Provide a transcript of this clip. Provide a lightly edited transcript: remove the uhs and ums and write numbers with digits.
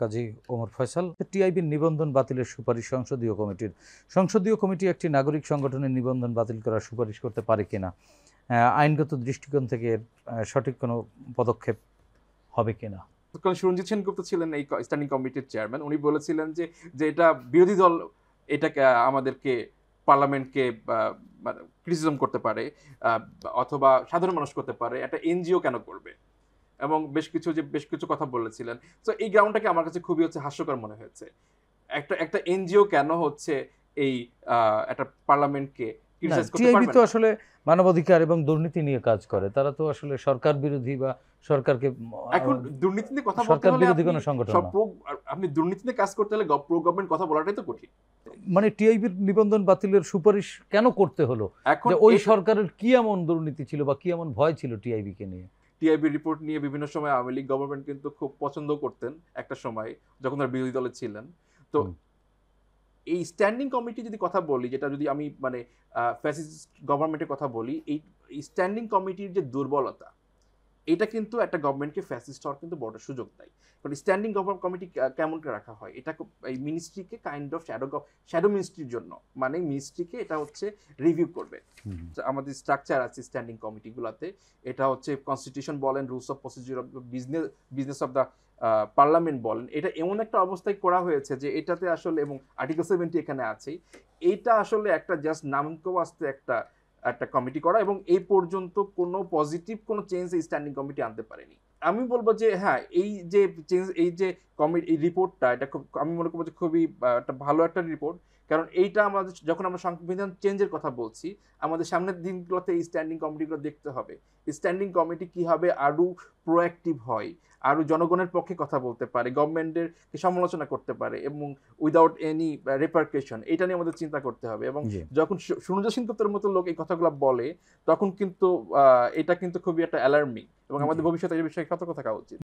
কাজী ওমর ফয়সাল। টিআইবির নিবন্ধন বাতিলের সুপারিশ সংসদীয় কমিটি একটি নাগরিক সংগঠনের নিবন্ধন বাতিল করার সুপারিশ করতে পারে কিনা, আইনগত দৃষ্টিকোণ থেকে সঠিক কোনো পদক্ষেপ হবে কিনা। সুরঞ্জিত সেনগুপ্ত ছিলেন এই স্ট্যান্ডিং কমিটির চেয়ারম্যান। উনি বলেছিলেন যে এটা বিরোধী দল এটাকে আমাদেরকে পার্লামেন্টকে ক্রিটিসিজম করতে পারে অথবা সাধারণ মানুষ করতে পারে, একটা এনজিও কেন করবে, এবং বেশ কিছু কথা বলেছিলেন। তো এই গ্রাউন্ডটাকে আমার কাছে খুবই হাস্যকর মনে হয়েছে। একটা এনজিও কেন এই একটা পার্লামেন্টকে ক্রিটিসাইজ করতে পারবে না। তো আসলে মানবাধিকার এবং দুর্নীতি নিয়ে কাজ করে, তারা তো আসলে সরকার বিরোধী বা সরকারকে এখন দুর্নীতি নিয়ে কথা বলতে হলে বিরোধী কোনো সংগঠন না। আপনি দুর্নীতি নিয়ে কাজ করতে হলে প্রো গভর্নমেন্ট কথা বলাটাই তো কঠিন। মানে টিআইবির নিবন্ধন বাতিলের সুপারিশ কেন করতে হলো? এখন ওই সরকারের কি এমন দুর্নীতি ছিল বা কি এমন ভয় ছিল টিআইবি কে নিয়ে? টিআইবি রিপোর্ট নিয়ে বিভিন্ন সময় আওয়ামী লীগ গভর্নমেন্ট কিন্তু খুব পছন্দ করতেন একটা সময়, যখন তারা বিরোধী দলে ছিলেন। তো এই স্ট্যান্ডিং কমিটি যদি কথা বলি, যেটা যদি আমি ফ্যাসিস্ট গভর্নমেন্টের কথা বলি, এই স্ট্যান্ডিং কমিটির যে দুর্বলতা, এটা কিন্তু একটা গভর্নমেন্টকে ফ্যাসিস্ট হওয়ার কিন্তু বড় সুযোগ দেয়। কারণ স্ট্যান্ডিং গভর্নমেন্ট কমিটি কেমন করে রাখা হয়, এটা এই মিনিস্ট্রিকে কাইন্ড অফ শ্যাডো মিনিস্ট্রির জন্য, মানে মিনিস্ট্রিকে এটা রিভিউ করবে। আমাদের স্ট্রাকচার আছে স্ট্যান্ডিং কমিটিগুলোতে, এটা কনস্টিটিউশন বলেন, rules of procedure of business of the parliament বলেন, এটা এমন একটা অবস্থায় করা হয়েছে যে এটাতে আসলে, এবং আর্টিকেল 70 এখানে আছে, এইটা আসলে একটা জাস্ট নামকবাস্তে একটা কমিটি করা, এবং এই পর্যন্ত কোনো পজিটিভ কোনো চেঞ্জ এই স্ট্যান্ডিং কমিটি আনতে পারেনি। আমি বলবো যে হ্যাঁ, এই যে চেঞ্জ, এই যে এই রিপোর্টটা, এটা আমি মনে করবো যে খুবই একটা ভালো একটা রিপোর্ট। কারণ এইটা আমাদের, যখন আমরা সংবিধান চেঞ্জের কথা বলছি, আমাদের সামনের দিনগুলোতে এই স্ট্যান্ডিং কমিটিগুলো দেখতে হবে। স্ট্যান্ডিং কমিটি কীভাবে আরও প্রোঅ্যাক্টিভ হয়, আরও জনগণের পক্ষে কথা বলতে পারে, গভর্নমেন্টের সমালোচনা করতে পারে, এবং উইদাউট এনি রেপারকেশন, এটা নিয়ে আমাদের চিন্তা করতে হবে। এবং যখন সুরঞ্জিত সেনগুপ্তের মতো লোক এই কথাগুলো বলে, তখন কিন্তু এটা কিন্তু খুবই একটা অ্যালার্মিং, এবং আমাদের ভবিষ্যতে এই বিষয়ে সতর্ক থাকা উচিত।